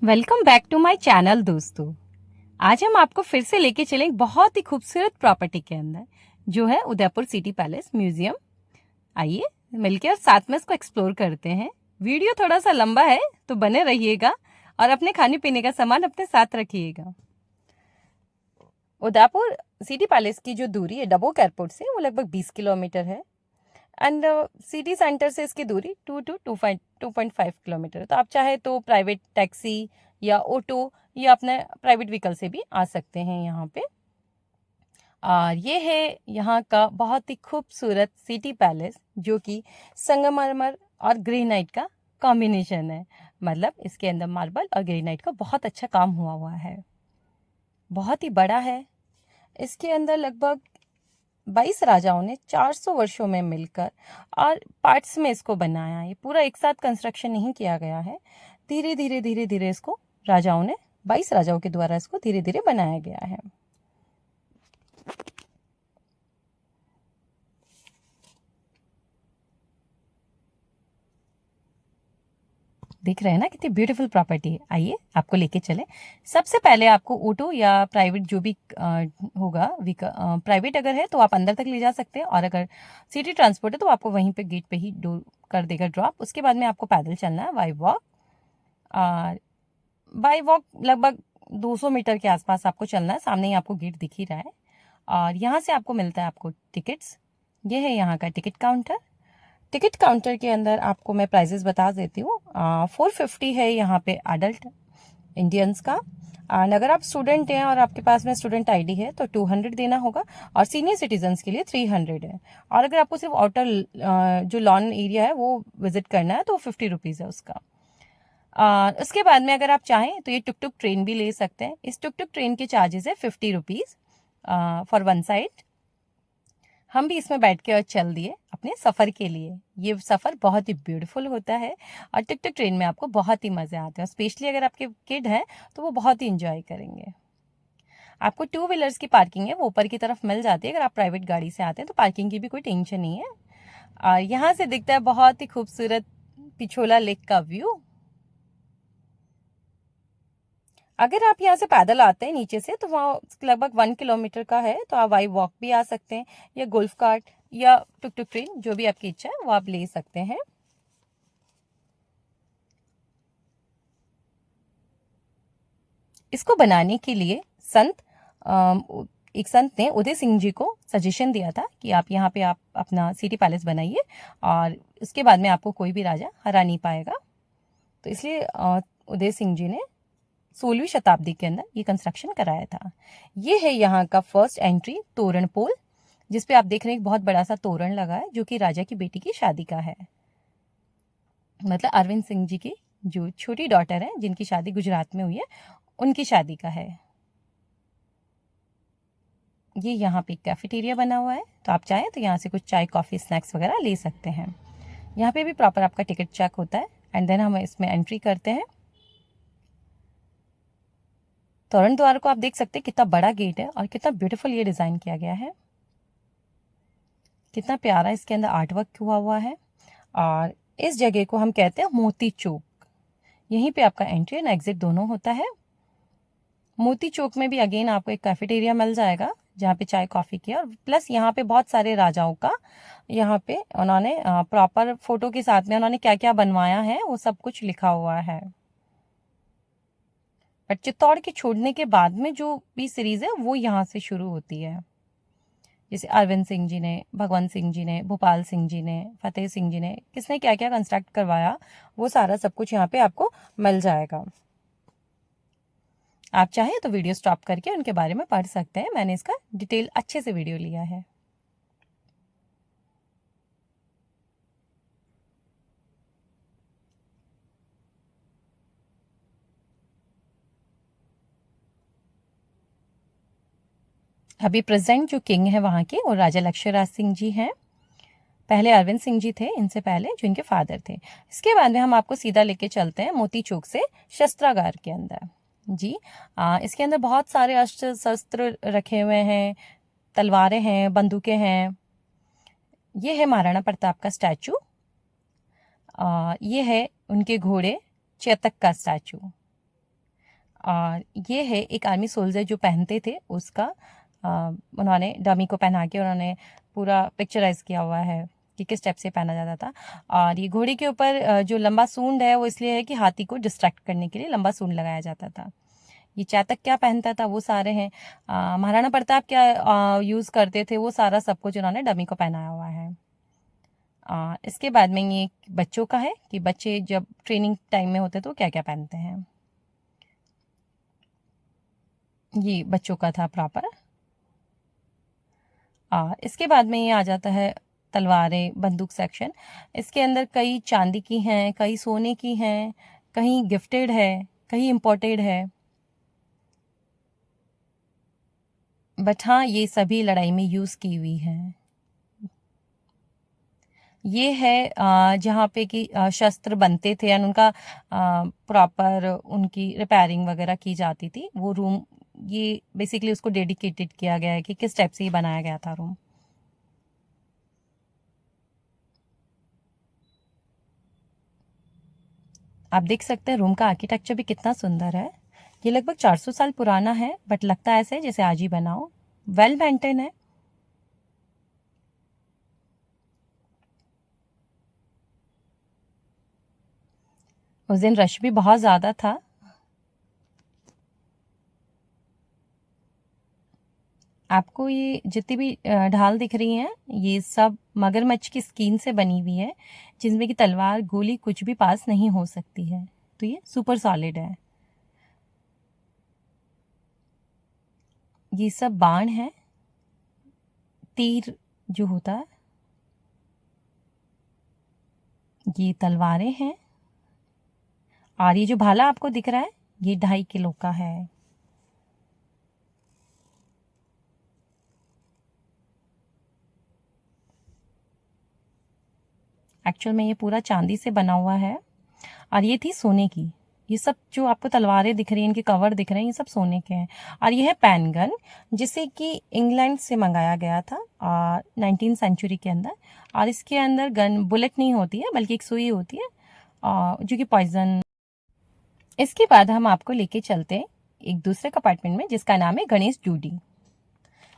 Welcome back to my channel दोस्तों। आज हम आपको फिर से लेके चलें एक बहुत ही खूबसूरत प्रॉपर्टी के अंदर जो है उदयपुर सिटी पैलेस म्यूजियम। आइए मिलके और साथ में इसको एक्सप्लोर करते हैं। वीडियो थोड़ा सा लंबा है तो बने रहिएगा और अपने खाने पीने का सामान अपने साथ रखिएगा। उदयपुर सिटी पैलेस की जो दूरी है डबोक एयरपोर्ट से वो लगभग 20 किलोमीटर है एंड सिटी सेंटर से इसकी दूरी 2.5 किलोमीटर है। तो आप चाहे तो प्राइवेट टैक्सी या ऑटो या अपने प्राइवेट व्हीकल से भी आ सकते हैं यहाँ पे। और ये है यहाँ का बहुत ही खूबसूरत सिटी पैलेस जो कि संगमरमर और ग्रेनाइट का कॉम्बिनेशन है। मतलब इसके अंदर मार्बल और ग्रेनाइट का बहुत अच्छा काम हुआ है। बहुत ही बड़ा है। इसके अंदर लगभग 22 राजाओं ने 400 वर्षों में मिलकर और पार्ट्स में इसको बनाया है। ये पूरा एक साथ कंस्ट्रक्शन नहीं किया गया है। धीरे धीरे इसको राजाओं ने 22 राजाओं के द्वारा इसको धीरे धीरे बनाया गया है। देख रहे हैं ना कितनी ब्यूटीफुल प्रॉपर्टी है। आइए आपको लेके चले। सबसे पहले आपको ऑटो या प्राइवेट जो भी होगा प्राइवेट अगर है तो आप अंदर तक ले जा सकते हैं और अगर सिटी ट्रांसपोर्ट है तो आपको वहीं पे गेट पे ही डोर कर देगा ड्रॉप। उसके बाद में आपको पैदल चलना है बाई वॉक लगभग 200 मीटर के आसपास आपको चलना है। सामने ही आपको गेट दिख ही रहा है और यहाँ से आपको मिलता है आपको टिकट्स। ये है यहाँ का टिकट काउंटर। टिकट काउंटर के अंदर आपको मैं प्राइजेस बता देती हूँ। 450 है यहाँ पे एडल्ट इंडियंस का। एंड अगर आप स्टूडेंट हैं और आपके पास में स्टूडेंट आईडी है तो 200 देना होगा और सीनियर सिटीजन्स के लिए 300 है। और अगर आपको सिर्फ आउटर जो लॉन एरिया है वो विजिट करना है तो 50 रुपीज़ है उसका। उसके बाद में अगर आप चाहें तो ये टुक टुक ट्रेन भी ले सकते हैं। इस टुक टुक ट्रेन के चार्जेस है 50 रुपीज़ फॉर वन साइड। हम भी इसमें बैठ के और चल दिए अपने सफ़र के लिए। ये सफ़र बहुत ही ब्यूटीफुल होता है और टुक टुक ट्रेन में आपको बहुत ही मज़े आते हैं। स्पेशली अगर आपके किड हैं तो वो बहुत ही इंजॉय करेंगे। आपको 2 व्हीलर्स की पार्किंग है वो ऊपर की तरफ मिल जाती है। अगर आप प्राइवेट गाड़ी से आते हैं तो पार्किंग की भी कोई टेंशन नहीं है। और यहाँ से दिखता है बहुत ही खूबसूरत पिछोला लेक का व्यू। अगर आप यहाँ से पैदल आते हैं नीचे से तो वहाँ लगभग 1 किलोमीटर का है तो आप वाई वॉक भी आ सकते हैं या गोल्फ कार्ट या टुक टुक ट्रेन जो भी आपकी इच्छा है वो आप ले सकते हैं। इसको बनाने के लिए एक संत ने उदय सिंह जी को सजेशन दिया था कि आप यहाँ पे आप अपना सिटी पैलेस बनाइए और उसके बाद में आपको कोई भी राजा हरा नहीं पाएगा। तो इसलिए उदय सिंह जी ने 16वीं शताब्दी के अंदर ये कंस्ट्रक्शन कराया था। ये है यहाँ का फर्स्ट एंट्री तोरण पोल जिसपे आप देख रहे हैं एक बहुत बड़ा सा तोरण लगा है जो कि राजा की बेटी की शादी का है। मतलब अरविंद सिंह जी की जो छोटी डॉटर है जिनकी शादी गुजरात में हुई है उनकी शादी का है। ये यहाँ पे कैफेटेरिया बना हुआ है तो आप चाहें तो यहाँ से कुछ चाय कॉफ़ी स्नैक्स वगैरह ले सकते हैं। यहाँ पे भी प्रॉपर आपका टिकट चेक होता है एंड देन हम इसमें एंट्री करते हैं। तोरण द्वार को आप देख सकते हैं कितना बड़ा गेट है और कितना ब्यूटीफुल ये डिज़ाइन किया गया है। कितना प्यारा इसके अंदर आर्ट वर्क हुआ है। और इस जगह को हम कहते हैं मोती चौक। यहीं पे आपका एंट्री एंड एग्जिट दोनों होता है। मोती चौक में भी अगेन आपको एक कैफेटेरिया मिल जाएगा जहाँ पे चाय कॉफ़ी की और प्लस यहाँ पे बहुत सारे राजाओं का यहाँ पे उन्होंने प्रॉपर फोटो के साथ में उन्होंने क्या क्या बनवाया है वो सब कुछ लिखा हुआ है। बट चित्तौड़ के छोड़ने के बाद में जो भी सीरीज है वो यहाँ से शुरू होती है। जैसे अरविंद सिंह जी ने, भगवंत सिंह जी ने, भोपाल सिंह जी ने, फतेह सिंह जी ने किसने क्या क्या कंस्ट्रक्ट करवाया वो सारा सब कुछ यहाँ पे आपको मिल जाएगा। आप चाहें तो वीडियो स्टॉप करके उनके बारे में पढ़ सकते हैं। मैंने इसका डिटेल अच्छे से वीडियो लिया है। अभी प्रेजेंट जो किंग है वहाँ के वो राजा लक्ष्मणराज सिंह जी हैं। पहले अरविंद सिंह जी थे इनसे पहले जो इनके फादर थे। इसके बाद में हम आपको सीधा लेके चलते हैं मोती चौक से शस्त्रागार के अंदर। जी इसके अंदर बहुत सारे अस्त्र शस्त्र रखे हुए हैं, तलवारें हैं, बंदूकें हैं। ये है महाराणा प्रताप का स्टैचू। ये है उनके घोड़े चेतक का स्टैचू। और ये है एक आर्मी सोल्जर जो पहनते थे उसका, उन्होंने डमी को पहना के उन्होंने पूरा पिक्चराइज किया हुआ है कि किस टाइप से पहना जाता था। और ये घोड़े के ऊपर जो लंबा सूंड है वो इसलिए है कि हाथी को डिस्ट्रैक्ट करने के लिए लंबा सूंड लगाया जाता था। ये चातक क्या पहनता था वो सारे हैं, महाराणा प्रताप क्या यूज़ करते थे वो सारा सब कुछ उन्होंने डमी को पहनाया हुआ है। इसके बाद में ये बच्चों का है कि बच्चे जब ट्रेनिंग टाइम में होते तो क्या क्या पहनते हैं। ये बच्चों का था प्रॉपर। इसके बाद में ये आ जाता है तलवारें बंदूक सेक्शन। इसके अंदर कई चांदी की हैं, कई सोने की हैं, कहीं गिफ्टेड है, कहीं इम्पोर्टेड है, बट हाँ ये सभी लड़ाई में यूज़ की हुई हैं। ये है जहाँ पे कि शस्त्र बनते थे एंड उनका प्रॉपर उनकी रिपेयरिंग वगैरह की जाती थी वो रूम। ये बेसिकली उसको डेडिकेटेड किया गया है कि किस टाइप से ये बनाया गया था रूम। आप देख सकते हैं रूम का आर्किटेक्चर भी कितना सुंदर है। ये लगभग 400 साल पुराना है बट लगता ऐसे है जैसे आज ही बनाओ। वेल मेंटेन है। उस दिन रश भी बहुत ज़्यादा था। आपको ये जितनी भी ढाल दिख रही हैं ये सब मगरमच्छ की स्किन से बनी हुई है, जिसमें कि तलवार गोली कुछ भी पास नहीं हो सकती है। तो ये सुपर सॉलिड है। ये सब बाण है, तीर जो होता है, ये तलवारें हैं। और ये जो भाला आपको दिख रहा है ये 2.5 किलो का है। एक्चुअल में ये पूरा चांदी से बना हुआ है और ये थी सोने की। ये सब जो आपको तलवारें दिख रही हैं, इनके कवर दिख रहे हैं, ये सब सोने के हैं। और ये है पैन गन, जिसे कि इंग्लैंड से मंगाया गया था 19th सेंचुरी के अंदर। और इसके अंदर गन बुलेट नहीं होती है बल्कि एक सुई होती है जो कि पॉइजन। इसके बाद हम आपको लेके चलते हैं एक दूसरे कंपार्टमेंट में जिसका नाम है गणेश जूडी।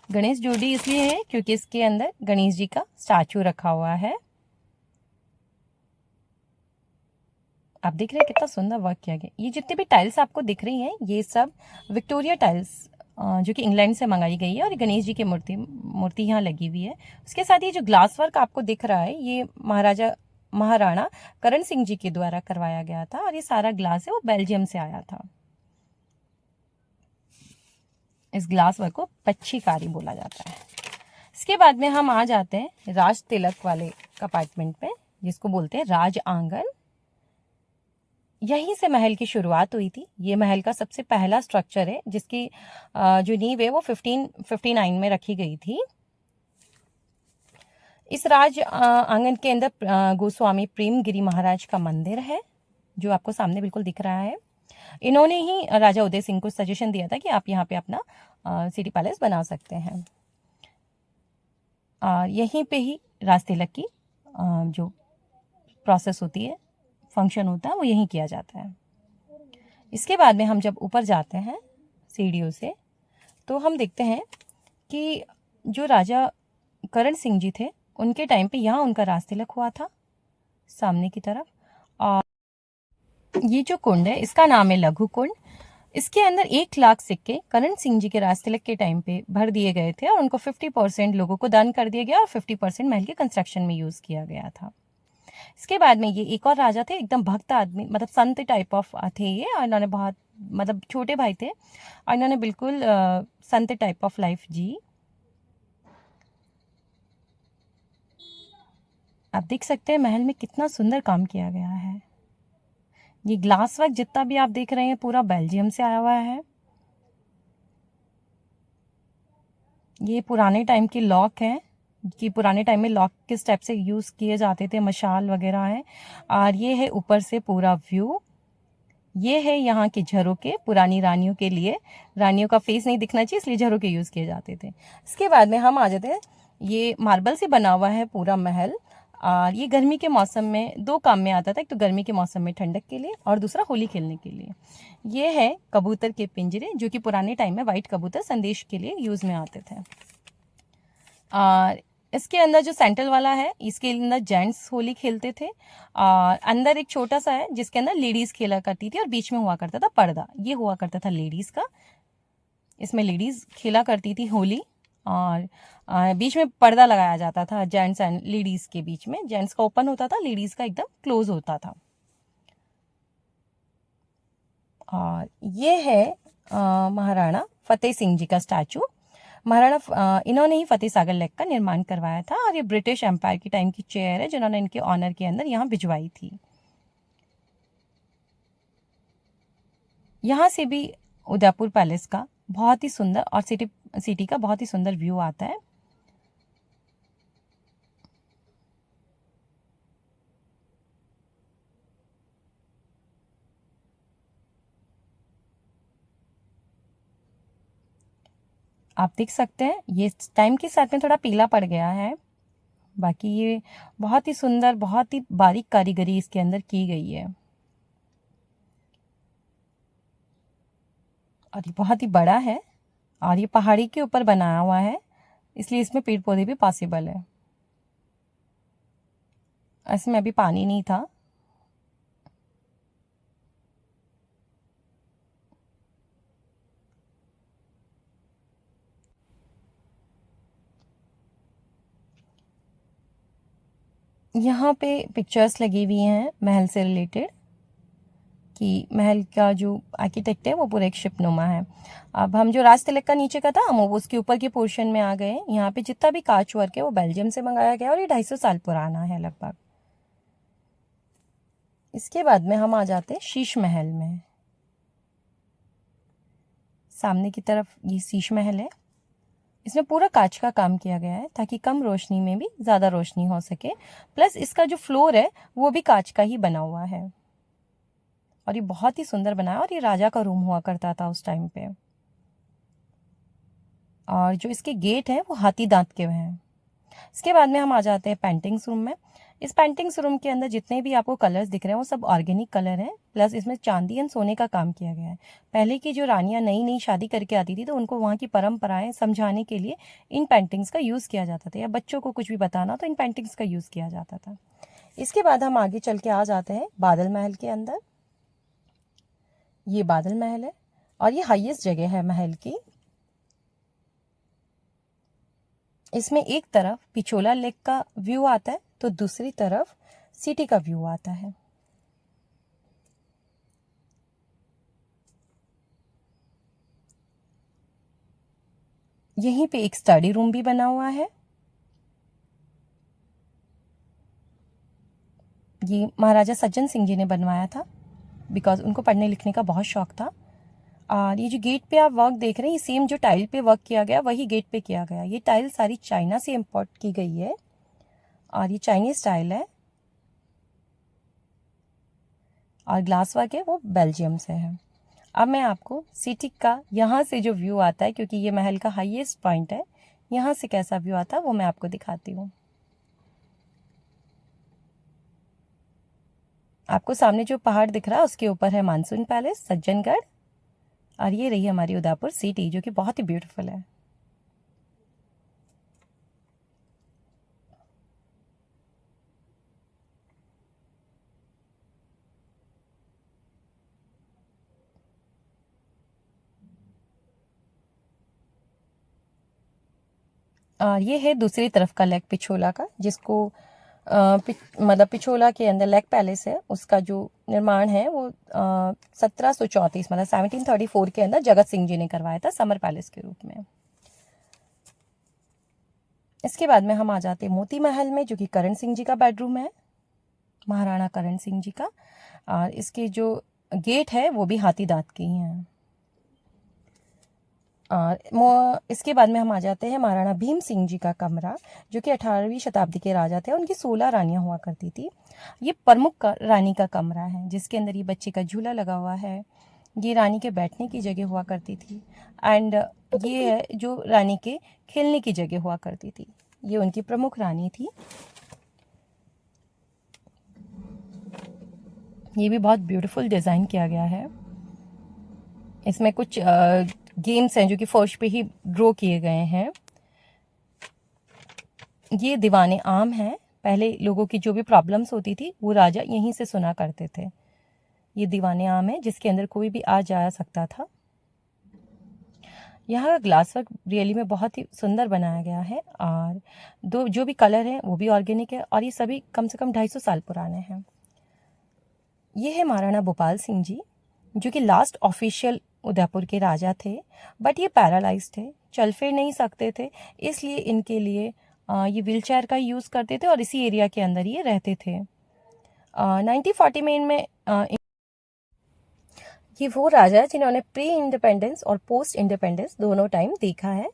गणेश जूडी इसलिए है क्योंकि इसके अंदर गणेश जी का स्टैचू रखा हुआ है। आप देख रहे हैं कितना सुंदर वर्क किया गया। ये जितने भी टाइल्स आपको दिख रही हैं ये सब विक्टोरिया टाइल्स जो कि इंग्लैंड से मंगाई गई है। और गणेश जी की मूर्ति यहाँ लगी हुई है। उसके साथ ये जो ग्लास वर्क आपको दिख रहा है ये महाराणा करण सिंह जी के द्वारा करवाया गया था। और ये सारा ग्लास है वो बेल्जियम से आया था। इस ग्लास वर्क को पच्छीकारी बोला जाता है। इसके बाद में हम आ जाते हैं राज तिलक वाले कंपार्टमेंट में जिसको बोलते हैं राज आंगन। यहीं से महल की शुरुआत हुई थी। ये महल का सबसे पहला स्ट्रक्चर है जिसकी जो नींव है वो 1559 में रखी गई थी। इस राज आंगन के अंदर गोस्वामी प्रेमगिरी महाराज का मंदिर है जो आपको सामने बिल्कुल दिख रहा है। इन्होंने ही राजा उदय सिंह को सजेशन दिया था कि आप यहाँ पे अपना सिटी पैलेस बना सकते हैं। यहीं पे ही राज तिलक की जो प्रोसेस होती है, फंक्शन होता है, वो यहीं किया जाता है। इसके बाद में हम जब ऊपर जाते हैं सीढ़ियों से तो हम देखते हैं कि जो राजा करण सिंह जी थे उनके टाइम पे यहाँ उनका राज तिलक हुआ था सामने की तरफ। और ये जो कुंड है इसका नाम है लघु कुंड। इसके अंदर 1 लाख सिक्के करण सिंह जी के राज तिलक के टाइम पे भर दिए गए थे और उनको 50% लोगों को दान कर दिया गया और 50% महल के कंस्ट्रक्शन में यूज़ किया गया था। इसके बाद में ये एक और राजा थे, एकदम भक्त आदमी, मतलब संत टाइप ऑफ थे ये। और इन्होंने बहुत मतलब छोटे भाई थे और इन्होंने बिल्कुल संत टाइप ऑफ लाइफ जी। आप देख सकते हैं महल में कितना सुंदर काम किया गया है। ये ग्लास वर्क जितना भी आप देख रहे हैं पूरा बेल्जियम से आया हुआ है। ये पुराने टाइम के लॉक हैं कि पुराने टाइम में लॉक किस टाइप से यूज़ किए जाते थे, मशाल वगैरह है। और ये है ऊपर से पूरा व्यू। ये है यहाँ के झरोके, पुरानी रानियों के लिए। रानियों का फेस नहीं दिखना चाहिए इसलिए झरोके यूज़ किए जाते थे। इसके बाद में हम आ जाते हैं, ये मार्बल से बना हुआ है पूरा महल। और ये गर्मी के मौसम में दो काम में आता था, एक तो गर्मी के मौसम में ठंडक के लिए और दूसरा होली खेलने के लिए। ये है कबूतर के पिंजरे, जो कि पुराने टाइम में वाइट कबूतर संदेश के लिए यूज़ में आते थे। और इसके अंदर जो सेंट्रल वाला है, इसके अंदर जेंट्स होली खेलते थे और अंदर एक छोटा सा है जिसके अंदर लेडीज़ खेला करती थी और बीच में हुआ करता था पर्दा, ये हुआ करता था लेडीज़ का। इसमें लेडीज़ खेला करती थी होली और बीच में पर्दा लगाया जाता था जेंट्स एंड लेडीज़ के बीच में। जेंट्स का ओपन होता था, लेडीज़ का एकदम क्लोज होता था। और ये है महाराणा फतेह सिंह जी का स्टैचू। महाराणा इन्होंने ही फतेह सागर लेक का निर्माण करवाया था और ये ब्रिटिश एम्पायर की टाइम की चेयर है जिन्होंने इनके ऑनर के अंदर यहाँ भिजवाई थी। यहाँ से भी उदयपुर पैलेस का बहुत ही सुंदर और सिटी का बहुत ही सुंदर व्यू आता है। आप देख सकते हैं ये टाइम के साथ में थोड़ा पीला पड़ गया है, बाकी ये बहुत ही सुंदर, बहुत ही बारीक कारीगरी इसके अंदर की गई है और ये बहुत ही बड़ा है और ये पहाड़ी के ऊपर बनाया हुआ है, इसलिए इसमें पेड़ पौधे भी पॉसिबल है। इसमें अभी पानी नहीं था। यहाँ पे पिक्चर्स लगी हुई हैं महल से रिलेटेड, कि महल का जो आर्किटेक्ट है वो पूरा एक शिपनुमा है। अब हम जो राज तिलक का नीचे का था, हम उसके ऊपर के पोर्शन में आ गए। यहाँ पे जितना भी कांच वर्क है वो बेल्जियम से मंगाया गया और ये 250 साल पुराना है लगभग। इसके बाद में हम आ जाते हैं शीश महल में। सामने की तरफ ये शीश महल है। इसमें पूरा कांच का काम किया गया है ताकि कम रोशनी में भी ज़्यादा रोशनी हो सके। प्लस इसका जो फ्लोर है वो भी कांच का ही बना हुआ है और ये बहुत ही सुंदर बना है और ये राजा का रूम हुआ करता था उस टाइम पे। और जो इसके गेट हैं वो हाथी दांत के हैं। इसके बाद में हम आ जाते हैं पेंटिंग्स रूम में। इस पेंटिंग्स रूम के अंदर जितने भी आपको कलर्स दिख रहे हैं वो सब ऑर्गेनिक कलर हैं, प्लस इसमें चांदी एंड सोने का काम किया गया है। पहले की जो रानियां नई नई शादी करके आती थी तो उनको वहाँ की परंपराएं समझाने के लिए इन पेंटिंग्स का यूज़ किया जाता था, या बच्चों को कुछ भी बताना तो इन पेंटिंग्स का यूज़ किया जाता था। इसके बाद हम आगे चल के आ जाते हैं बादल महल के अंदर। ये बादल महल है और ये हाईएस्ट जगह है महल की। इसमें एक तरफ पिछोला लेक का व्यू आता है तो दूसरी तरफ सिटी का व्यू आता है। यहीं पे एक स्टडी रूम भी बना हुआ है। ये महाराजा सज्जन सिंह जी ने बनवाया था बिकॉज उनको पढ़ने लिखने का बहुत शौक था। और ये जो गेट पे आप वर्क देख रहे हैं, ये सेम जो टाइल पे वर्क किया गया वही गेट पे किया गया। ये टाइल सारी चाइना से इंपोर्ट की गई है और ये चाइनीज टाइल है और ग्लास वर्क है वो बेल्जियम से है। अब मैं आपको सिटी का यहाँ से जो व्यू आता है, क्योंकि ये महल का हाईएस्ट पॉइंट है, यहाँ से कैसा व्यू आता है वो मैं आपको दिखाती हूँ। आपको सामने जो पहाड़ दिख रहा है उसके ऊपर है मानसून पैलेस सज्जनगढ़ और ये रही हमारी उदयपुर सिटी जो कि बहुत ही ब्यूटीफुल है। और ये है दूसरी तरफ का लेक पिछोला का, जिसको मतलब पिछोला के अंदर लेक पैलेस है, उसका जो निर्माण है वो 1734 मतलब 1734 के अंदर जगत सिंह जी ने करवाया था समर पैलेस के रूप में। इसके बाद में हम आ जाते हैं मोती महल में, जो कि करण सिंह जी का बेडरूम है, महाराणा करण सिंह जी का। और इसके जो गेट है वो भी हाथी दांत के ही हैं। और इसके बाद में हम आ जाते हैं महाराणा भीम सिंह जी का कमरा, जो कि 18वीं शताब्दी के राजा थे। उनकी 16 रानियां हुआ करती थी। ये प्रमुख रानी का कमरा है जिसके अंदर ये बच्चे का झूला लगा हुआ है। ये रानी के बैठने की जगह हुआ करती थी एंड ये है जो रानी के खेलने की जगह हुआ करती थी। ये उनकी प्रमुख रानी थी। ये भी बहुत ब्यूटीफुल डिज़ाइन किया गया है। इसमें कुछ गेम्स हैं जो कि फर्श पे ही ड्रॉ किए गए हैं। ये दीवाने आम हैं। पहले लोगों की जो भी प्रॉब्लम्स होती थी वो राजा यहीं से सुना करते थे। ये दीवाने आम है जिसके अंदर कोई भी आ जा सकता था। यहाँ का ग्लास वर्क रियली में बहुत ही सुंदर बनाया गया है और दो जो भी कलर हैं वो भी ऑर्गेनिक है और ये सभी कम से कम 250 साल पुराने हैं। ये है महाराणा भोपाल सिंह जी जो कि लास्ट ऑफिशियल उदयपुर के राजा थे, बट ये पैरालाइज्ड थे, चल फिर नहीं सकते थे, इसलिए इनके लिए ये व्हीलचेयर का यूज़ करते थे और इसी एरिया के अंदर ये रहते थे। 1940 में इनमें ये वो राजा है जिन्होंने प्री इंडिपेंडेंस और पोस्ट इंडिपेंडेंस दोनों टाइम देखा है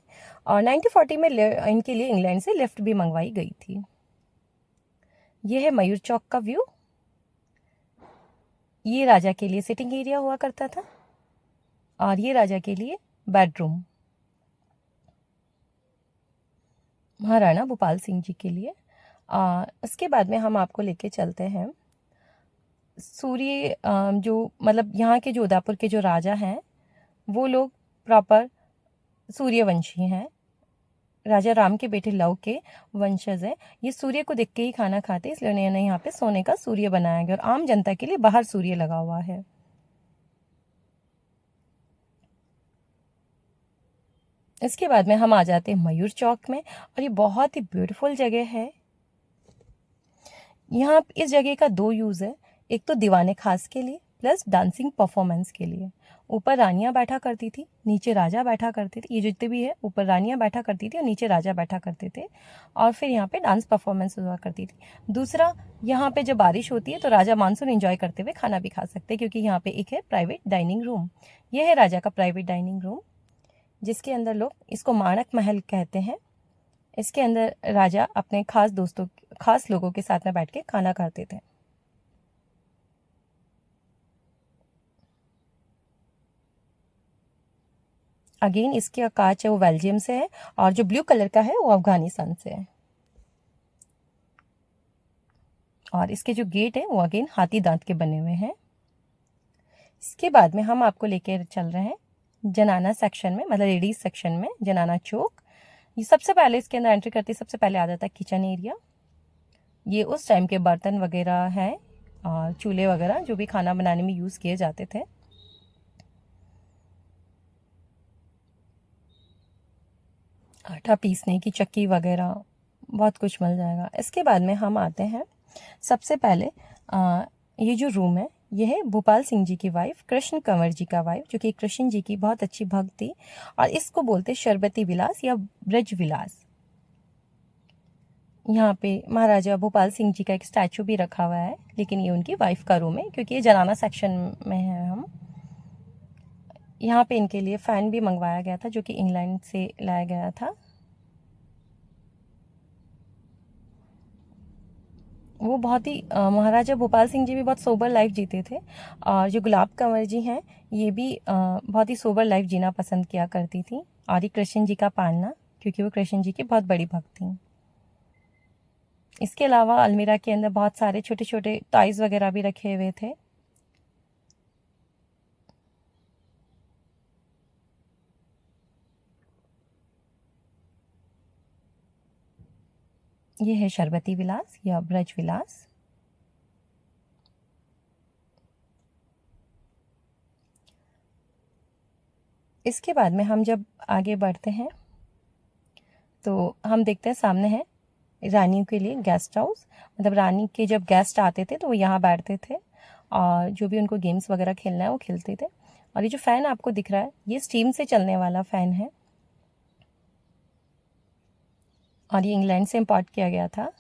और 1940 में इनके लिए इंग्लैंड से लिफ्ट भी मंगवाई गई थी। ये है मयूर चौक का व्यू। ये राजा के लिए सिटिंग एरिया हुआ करता था और ये राजा के लिए बेडरूम, महाराणा भोपाल सिंह जी के लिए। उसके बाद में हम आपको लेके चलते हैं सूर्य जो मतलब यहाँ के जो उदयपुर के जो राजा हैं वो लोग प्रॉपर सूर्यवंशी हैं। राजा राम के बेटे लव के वंशज हैं। ये सूर्य को देख के ही खाना खाते, इसलिए उन्होंने यहाँ पे सोने का सूर्य बनाया गया और आम जनता के लिए बाहर सूर्य लगा हुआ है। इसके बाद में हम आ जाते हैं मयूर चौक में और ये बहुत ही ब्यूटीफुल जगह है। यहाँ इस जगह का दो यूज़ है, एक तो दीवाने खास के लिए प्लस डांसिंग परफॉर्मेंस के लिए। ऊपर रानियाँ बैठा करती थी, नीचे राजा बैठा करते थे। ये जितने भी है ऊपर रानियाँ बैठा करती थी और नीचे राजा बैठा करते थे और फिर यहाँ पे डांस परफॉर्मेंस हुआ करती थी। दूसरा, यहाँ पे जब बारिश होती है तो राजा मानसून एंजॉय करते हुए खाना भी खा सकते हैं क्योंकि यहाँ पे एक है प्राइवेट डाइनिंग रूम। यह है राजा का प्राइवेट डाइनिंग रूम जिसके अंदर लोग इसको माणक महल कहते हैं। इसके अंदर राजा अपने खास लोगों के साथ में बैठ के खाना खाते थे। अगेन इसकी कांच है वो बेल्जियम से है और जो ब्लू कलर का है वो अफगानिस्तान से है। और इसके जो गेट है वो अगेन हाथी दांत के बने हुए हैं। इसके बाद में हम आपको लेकर चल रहे हैं जनाना सेक्शन में, मतलब लेडीज सेक्शन में, जनाना चौक। ये सबसे पहले इसके अंदर एंट्री करते सबसे पहले आ जाता है किचन एरिया। ये उस टाइम के बर्तन वगैरह हैं और चूल्हे वगैरह जो भी खाना बनाने में यूज़ किए जाते थे। आटा पीसने की चक्की वगैरह बहुत कुछ मिल जाएगा। इसके बाद में हम आते हैं सबसे पहले ये जो रूम है ये है भोपाल सिंह जी की वाइफ कृष्ण कंवर जी का वाइफ, जो कि कृष्ण जी की बहुत अच्छी भक्त थी और इसको बोलते शरबती विलास या ब्रज विलास। यहाँ पे महाराजा भोपाल सिंह जी का एक स्टैचू भी रखा हुआ है, लेकिन ये उनकी वाइफ का रूम है क्योंकि ये जनाना सेक्शन में है हम। यहाँ पे इनके लिए फ़ैन भी मंगवाया गया था जो कि इंग्लैंड से लाया गया था। वो बहुत ही महाराजा भोपाल सिंह जी भी बहुत सोबर लाइफ जीते थे और जो गुलाब कंवर जी हैं ये भी बहुत ही सोबर लाइफ जीना पसंद किया करती थी और ये कृष्ण जी का पालना, क्योंकि वो कृष्ण जी की बहुत बड़ी भक्त थी। इसके अलावा अलमीरा के अंदर बहुत सारे छोटे छोटे टॉयज वगैरह भी रखे हुए थे। ये है शरबती विलास या ब्रज विलास। इसके बाद में हम जब आगे बढ़ते हैं तो हम देखते हैं सामने है रानियों के लिए गेस्ट हाउस। मतलब रानी के जब गेस्ट आते थे तो वो यहाँ बैठते थे और जो भी उनको गेम्स वगैरह खेलना है वो खेलते थे। और ये जो फ़ैन आपको दिख रहा है ये स्टीम से चलने वाला फ़ैन है और ये इंग्लैंड से इम्पोर्ट किया गया था।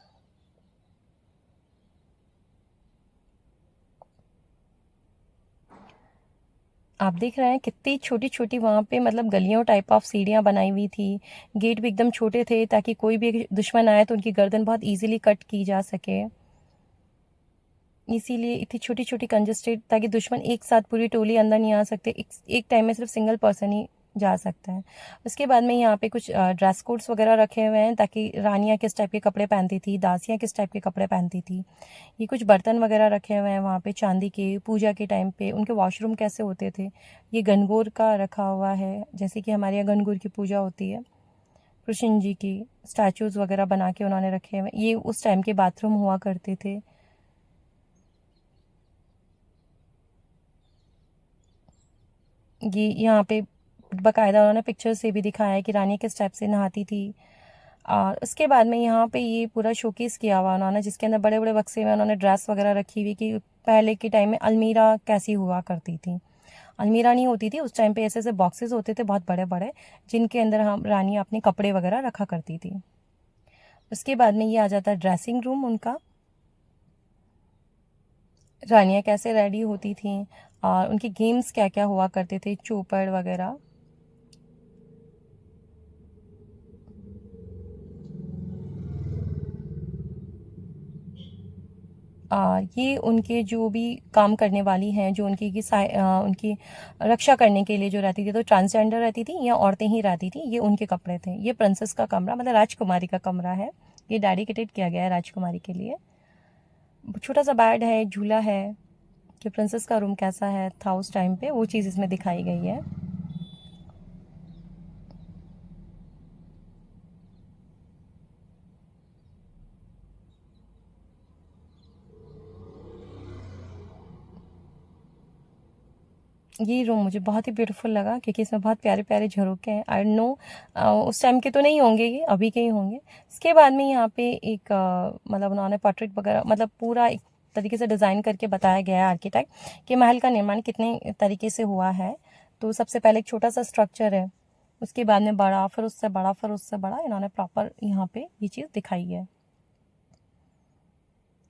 आप देख रहे हैं कितनी छोटी छोटी वहाँ पे मतलब गलियों टाइप ऑफ सीढ़ियाँ बनाई हुई थी। गेट भी एकदम छोटे थे ताकि कोई भी दुश्मन आए तो उनकी गर्दन बहुत इजीली कट की जा सके। इसीलिए इतनी छोटी छोटी कंजस्टेड ताकि दुश्मन एक साथ पूरी टोली अंदर नहीं आ सकते। एक टाइम में सिर्फ सिंगल पर्सन ही जा सकता है। उसके बाद में यहाँ पे कुछ ड्रेस कोड्स वगैरह रखे हुए हैं, ताकि रानियाँ किस टाइप के कपड़े पहनती थी, दासियाँ किस टाइप के कपड़े पहनती थी। ये कुछ बर्तन वगैरह रखे हुए हैं वहाँ पे चांदी के, पूजा के टाइम पे उनके वॉशरूम कैसे होते थे। ये गणगौर का रखा हुआ है, जैसे कि हमारे यहाँ गणगौर की पूजा होती है, कृष्ण जी की स्टैचूज़ वगैरह बना के उन्होंने रखे हुए। ये उस टाइम के बाथरूम हुआ करते थे। ये यहाँ पे बाकायदा उन्होंने पिक्चर से भी दिखाया है कि रानी किस टाइप से नहाती थी। और उसके बाद में यहाँ पे ये पूरा शोकेस किया हुआ उन्होंने, जिसके अंदर बड़े बड़े बक्से में उन्होंने ड्रेस वगैरह रखी हुई, कि पहले के टाइम में अलमीरा कैसी हुआ करती थी। अलमीरा नहीं होती थी उस टाइम पे, ऐसे ऐसे बॉक्सेस होते थे बहुत बड़े बड़े, जिनके अंदर हम रानी अपने कपड़े वगैरह रखा करती थी। उसके बाद में ये आ जाता है ड्रेसिंग रूम उनका, रानियाँ कैसे रेडी होती थी और उनके गेम्स क्या क्या हुआ करते थे, चौपड़ वगैरह। ये उनके जो भी काम करने वाली हैं, जो उनकी रक्षा करने के लिए जो रहती थी, तो ट्रांसजेंडर रहती थी या औरतें ही रहती थी, ये उनके कपड़े थे। ये प्रिंसेस का कमरा, मतलब राजकुमारी का कमरा है, ये डेडिकेटेड किया गया है राजकुमारी के लिए। छोटा सा बेड है, झूला है, कि प्रिंसेस का रूम कैसा है था उस टाइम पे, वो चीज़ इसमें दिखाई गई है। ये रूम मुझे बहुत ही ब्यूटीफुल लगा, क्योंकि इसमें बहुत प्यारे प्यारे झरोखे हैं। आई नो उस टाइम के तो नहीं होंगे, ये अभी के ही होंगे। इसके बाद में यहाँ पे एक मतलब उन्होंने पोर्ट्रेट वगैरह, मतलब पूरा एक तरीके से डिज़ाइन करके बताया गया है आर्किटेक्ट कि महल का निर्माण कितने तरीके से हुआ है। तो सबसे पहले एक छोटा सा स्ट्रक्चर है, उसके बाद में बड़ा, फिर उससे बड़ा, फिर उससे बड़ा, इन्होंने प्रॉपर यहाँ पे ये चीज़ दिखाई है।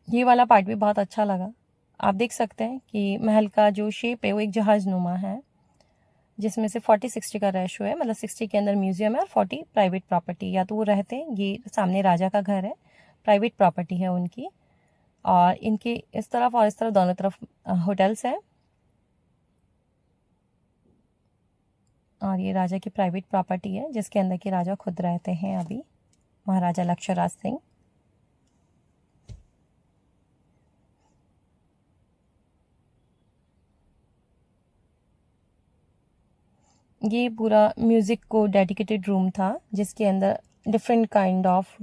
ये वाला पार्ट भी बहुत अच्छा लगा। आप देख सकते हैं कि महल का जो शेप है वो एक जहाज नुमा है, जिसमें से 40-60 का रेशो है, मतलब 60 के अंदर म्यूजियम है और 40 प्राइवेट प्रॉपर्टी। या तो वो रहते हैं, ये सामने राजा का घर है, प्राइवेट प्रॉपर्टी है उनकी, और इनके इस तरफ और इस तरफ दोनों तरफ होटल्स है, और ये राजा की प्राइवेट प्रॉपर्टी है, जिसके अंदर के राजा खुद रहते हैं अभी, महाराजा लक्ष्यराज सिंह। ये पूरा म्यूज़िक को डेडिकेटेड रूम था, जिसके अंदर different kind of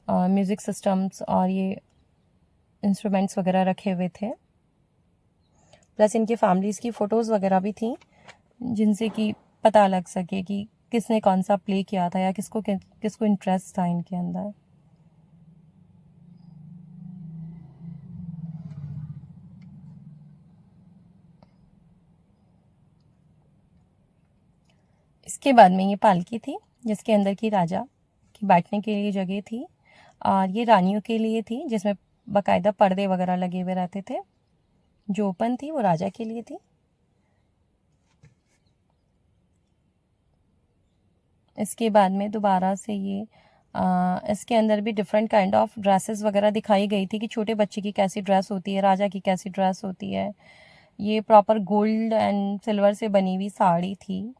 music systems और ये इंस्ट्रूमेंट्स वगैरह रखे हुए थे। प्लस इनके फैमिलीज़ की फ़ोटोज़ वगैरह भी थी, जिनसे कि पता लग सके कि किसने कौन सा प्ले किया था या किसको इंटरेस्ट था इनके अंदर। इसके बाद में ये पालकी थी, जिसके अंदर की राजा की बैठने के लिए जगह थी, और ये रानियों के लिए थी, जिसमें बाकायदा पर्दे वगैरह लगे हुए रहते थे। जो ओपन थी वो राजा के लिए थी। इसके बाद में दोबारा से ये इसके अंदर भी डिफरेंट काइंड ऑफ ड्रेसेस वगैरह दिखाई गई थी, कि छोटे बच्चे की कैसी ड्रेस होती है, राजा की कैसी ड्रेस होती है। ये प्रॉपर गोल्ड एंड सिल्वर से बनी हुई साड़ी थी।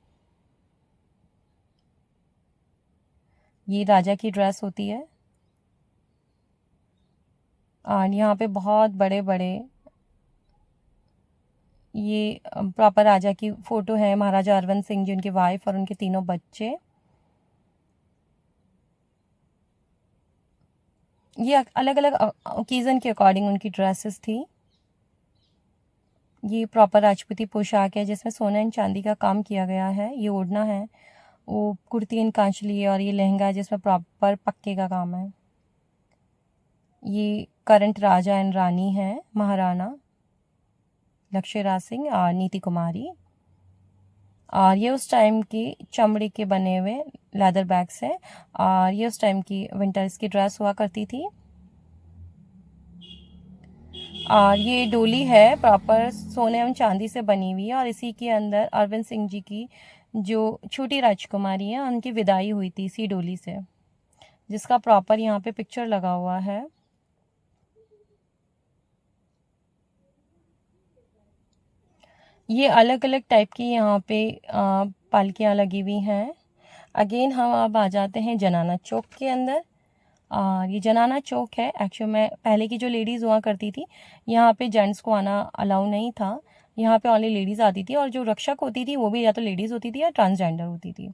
ये राजा की ड्रेस होती है, और यहाँ पे बहुत बड़े बड़े ये प्रॉपर राजा की फ़ोटो है, महाराजा अरविंद सिंह जी, उनकी वाइफ और उनके तीनों बच्चे। ये अलग अलग ओकेज़न के अकॉर्डिंग उनकी ड्रेसेस थी। ये प्रॉपर राजपूती पोशाक है, जिसमें सोने एंड चांदी का काम किया गया है। ये ओढ़ना है, वो कुर्ती एंड कांचली है, और ये लहंगा जिसमें प्रॉपर पक्के का काम है। ये करंट राजा एंड रानी है, महाराणा लक्ष्यराज सिंह और नीति कुमारी। और ये उस टाइम की चमड़े के बने हुए लेदर बैग्स हैं, और ये उस टाइम की विंटर्स की ड्रेस हुआ करती थी। और ये डोली है प्रॉपर सोने एवं चांदी से बनी हुई है, और इसी के अंदर अरविंद सिंह जी की जो छोटी राजकुमारी है, उनकी विदाई हुई थी इसी डोली से, जिसका प्रॉपर यहाँ पे पिक्चर लगा हुआ है। ये अलग अलग टाइप की यहाँ पे पालकियाँ लगी हुई हैं। अगेन हम अब आ जाते हैं जनाना चौक के अंदर। और ये जनाना चौक है, एक्चुअली में पहले की जो लेडीज़ हुआ करती थी, यहाँ पे जेंट्स को आना अलाउ नहीं था, यहाँ पे ओनली लेडीज़ आती थी, और जो रक्षक होती थी वो भी या तो लेडीज़ होती थी या ट्रांसजेंडर होती थी।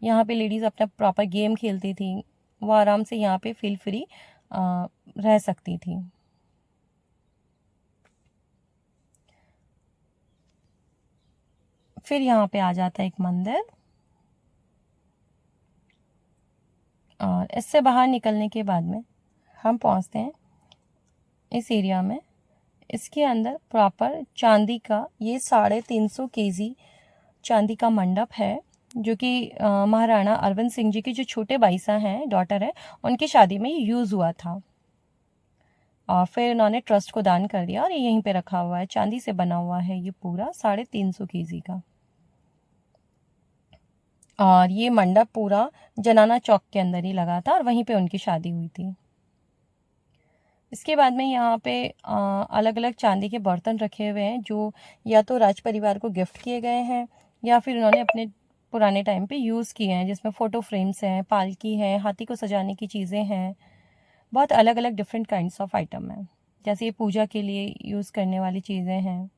यहाँ पे लेडीज़ अपना प्रॉपर गेम खेलती थी, वो आराम से यहाँ पे फील फ्री रह सकती थी। फिर यहाँ पे आ जाता है एक मंदिर, और इससे बाहर निकलने के बाद में हम पहुँचते हैं इस एरिया में। इसके अंदर प्रॉपर चांदी का ये 350 केजी चांदी का मंडप है, जो कि महाराणा अरविंद सिंह जी के जो छोटे भाई साहब हैं, डॉटर है, उनकी शादी में यूज़ हुआ था। और फिर उन्होंने ट्रस्ट को दान कर दिया, और ये यहीं पे रखा हुआ है। चांदी से बना हुआ है ये पूरा 350 केजी का। और ये मंडप पूरा जनाना चौक के अंदर ही लगा था, और वहीं पे उनकी शादी हुई थी। इसके बाद में यहाँ पे अलग अलग चांदी के बर्तन रखे हुए हैं, जो या तो राज परिवार को गिफ्ट किए गए हैं, या फिर उन्होंने अपने पुराने टाइम पे यूज़ किए हैं, जिसमें फ़ोटो फ्रेम्स हैं, पालकी है, हाथी को सजाने की चीज़ें हैं। बहुत अलग अलग डिफरेंट काइंड्स ऑफ आइटम हैं, जैसे ये पूजा के लिए यूज़ करने वाली चीज़ें हैं।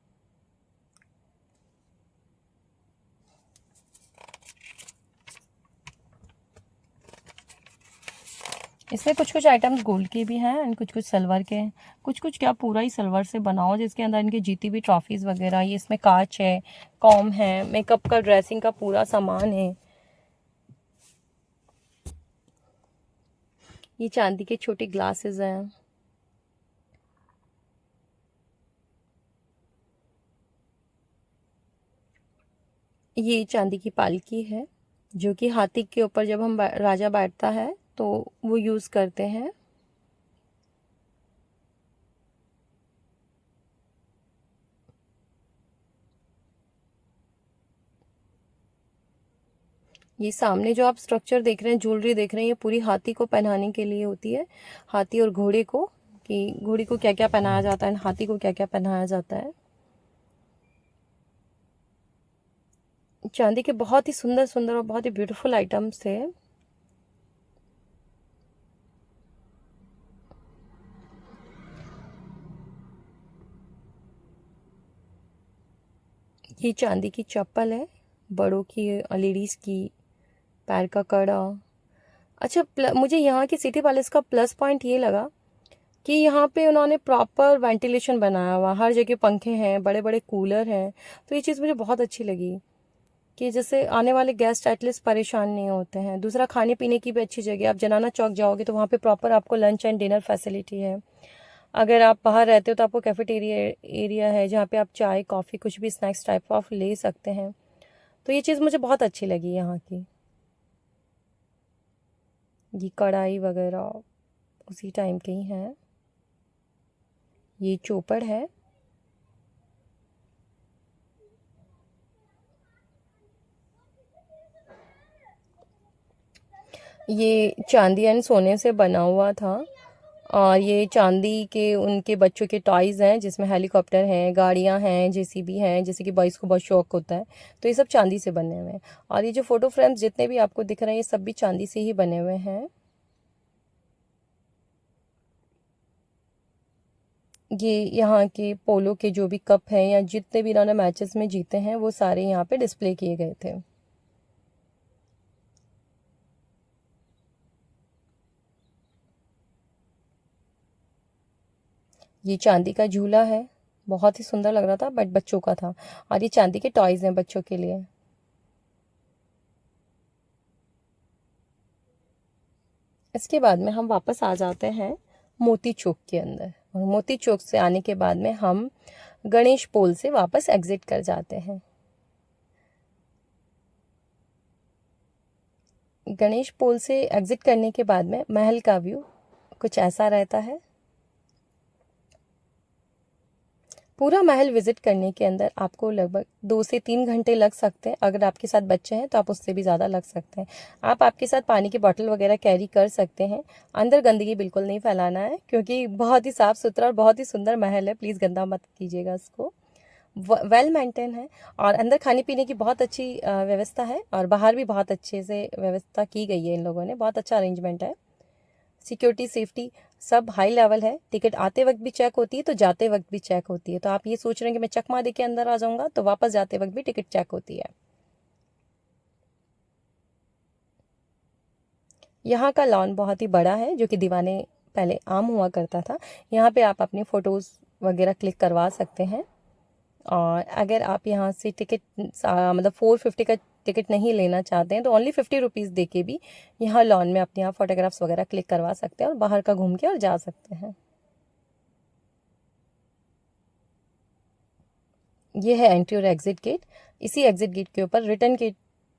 इसमें कुछ कुछ आइटम्स गोल्ड के भी हैं, एंड कुछ कुछ सिल्वर के हैं। कुछ कुछ क्या पूरा ही सिल्वर से बना हो, जिसके अंदर इनकी जीती हुई ट्रॉफीज़ वगैरह। ये इसमें कांच है, कॉम है, मेकअप का, ड्रेसिंग का पूरा सामान है। ये चांदी के छोटे ग्लासेस हैं। ये चांदी की पालकी है, जो कि हाथी के ऊपर जब हम राजा बैठता है तो वो यूज़ करते हैं। ये सामने जो आप स्ट्रक्चर देख रहे हैं, ज्वेलरी देख रहे हैं, ये पूरी हाथी को पहनाने के लिए होती है। हाथी और घोड़े को, कि घोड़ी को क्या क्या पहनाया जाता है, हाथी को क्या क्या पहनाया जाता है। चांदी के बहुत ही सुंदर सुंदर और बहुत ही ब्यूटीफुल आइटम्स थे। ये चांदी की चप्पल है, बड़ों की, लेडीज़ की, पैर का कड़ा। अच्छा, मुझे यहाँ की सिटी पैलेस का प्लस पॉइंट ये लगा कि यहाँ पे उन्होंने प्रॉपर वेंटिलेशन बनाया हुआ, हर जगह पंखे हैं, बड़े बड़े कूलर हैं। तो ये चीज़ मुझे बहुत अच्छी लगी, कि जैसे आने वाले गेस्ट एटलीस्ट परेशान नहीं होते हैं। दूसरा, खाने पीने की भी अच्छी जगह। आप जनाना चौक जाओगे तो वहाँ पे प्रॉपर आपको लंच एंड डिनर फैसिलिटी है। अगर आप बाहर रहते हो तो आपको कैफेटेरिया एरिया है, जहाँ पे आप चाय, कॉफ़ी, कुछ भी स्नैक्स टाइप ऑफ ले सकते हैं। तो ये चीज़ मुझे बहुत अच्छी लगी यहाँ की। ये कढ़ाई वगैरह उसी टाइम के ही हैं। ये चोपड़ है। ये चांदी एंड सोने से बना हुआ था, और ये चांदी के उनके बच्चों के टॉयज़ हैं, जिसमें हेलीकॉप्टर हैं, गाड़ियां हैं, जेसीबी हैं, जैसे कि बॉयज़ को बहुत शौक होता है। तो ये सब चांदी से बने हुए हैं। और ये जो फ़ोटो फ्रेम्स जितने भी आपको दिख रहे हैं, ये सब भी चांदी से ही बने हुए हैं। ये यहाँ के पोलो के जो भी कप हैं, या जितने भी इन्होंने मैचेस में जीते हैं, वो सारे यहाँ पे डिस्प्ले किए गए थे। ये चांदी का झूला है, बहुत ही सुंदर लग रहा था, बट बच्चों का था। और ये चांदी के टॉयज़ हैं बच्चों के लिए। इसके बाद में हम वापस आ जाते हैं मोती चौक के अंदर, और मोती चौक से आने के बाद में हम गणेश पोल से वापस एग्जिट कर जाते हैं। गणेश पोल से एग्जिट करने के बाद में महल का व्यू कुछ ऐसा रहता है। पूरा महल विजिट करने के अंदर आपको लगभग 2 से 3 घंटे लग सकते हैं। अगर आपके साथ बच्चे हैं तो आप उससे भी ज़्यादा लग सकते हैं। आप आपके साथ पानी की बोतल वगैरह कैरी कर सकते हैं। अंदर गंदगी बिल्कुल नहीं फैलाना है, क्योंकि बहुत ही साफ़ सुथरा और बहुत ही सुंदर महल है। प्लीज़ गंदा मत कीजिएगा इसको। वेल मेंटेन है और अंदर खाने पीने की बहुत अच्छी व्यवस्था है और बाहर भी बहुत अच्छे से व्यवस्था की गई है। इन लोगों ने बहुत अच्छा अरेंजमेंट है। सिक्योरिटी सेफ्टी सब हाई लेवल है। टिकट आते वक्त भी चेक होती है तो जाते वक्त भी चेक होती है। तो आप ये सोच रहे हैं कि मैं चकमा दे के अंदर आ जाऊंगा, तो वापस जाते वक्त भी टिकट चेक होती है। यहाँ का लॉन बहुत ही बड़ा है, जो कि दीवाने पहले आम हुआ करता था। यहाँ पे आप अपनी फ़ोटोज़ वगैरह क्लिक करवा सकते हैं। और अगर आप यहाँ से टिकट मतलब 450 का टिकट नहीं लेना चाहते हैं तो ओनली 50 रुपीज़ दे के भी यहाँ लॉन में अपने आप फोटोग्राफ्स वगैरह क्लिक करवा सकते हैं और बाहर का घूम के और जा सकते हैं। ये है एंट्री और एग्जिट गेट। इसी एग्जिट गेट के ऊपर रिटर्न के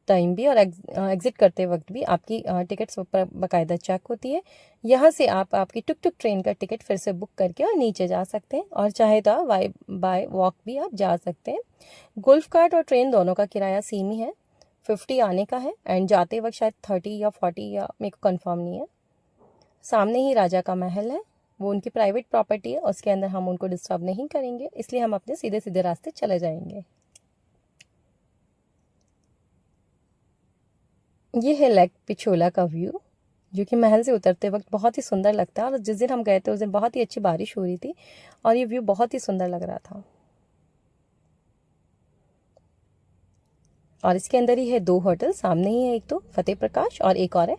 टाइम भी और एग्जिट करते वक्त भी आपकी टिकट्स ऊपर बाकायदा चेक होती है। यहाँ से आप आपकी टुक टुक ट्रेन का टिकट फिर से बुक करके और नीचे जा सकते हैं, और चाहे तो आप बाय वॉक भी आप जा सकते हैं। गोल्फ कार्ट और ट्रेन दोनों का किराया सेम ही है। 50 आने का है एंड जाते वक्त शायद 30 या 40, या मेरे को कंफर्म नहीं है। सामने ही राजा का महल है, वो उनकी प्राइवेट प्रॉपर्टी है, उसके अंदर हम उनको डिस्टर्ब नहीं करेंगे, इसलिए हम अपने सीधे सीधे रास्ते चले जाएंगे। ये है लेक पिछोला का व्यू, जो कि महल से उतरते वक्त बहुत ही सुंदर लगता है। और जिस दिन हम गए थे उस दिन बहुत ही अच्छी बारिश हो रही थी और ये व्यू बहुत ही सुंदर लग रहा था। और इसके अंदर ही है 2 होटल, सामने ही है, एक तो फतेह प्रकाश और एक और है।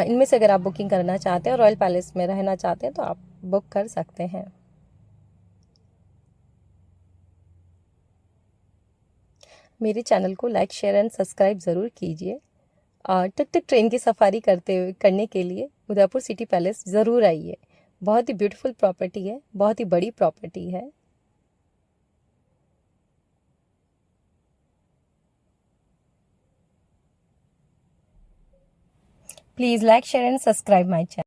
इनमें से अगर आप बुकिंग करना चाहते हैं और रॉयल पैलेस में रहना चाहते हैं तो आप बुक कर सकते हैं। मेरे चैनल को लाइक शेयर एंड सब्सक्राइब ज़रूर कीजिए। टुक टुक ट्रेन की सफारी करने के लिए उदयपुर सिटी पैलेस ज़रूर आइए। बहुत ही ब्यूटीफुल प्रॉपर्टी है, बहुत ही बड़ी प्रॉपर्टी है। Please like share and subscribe my channel.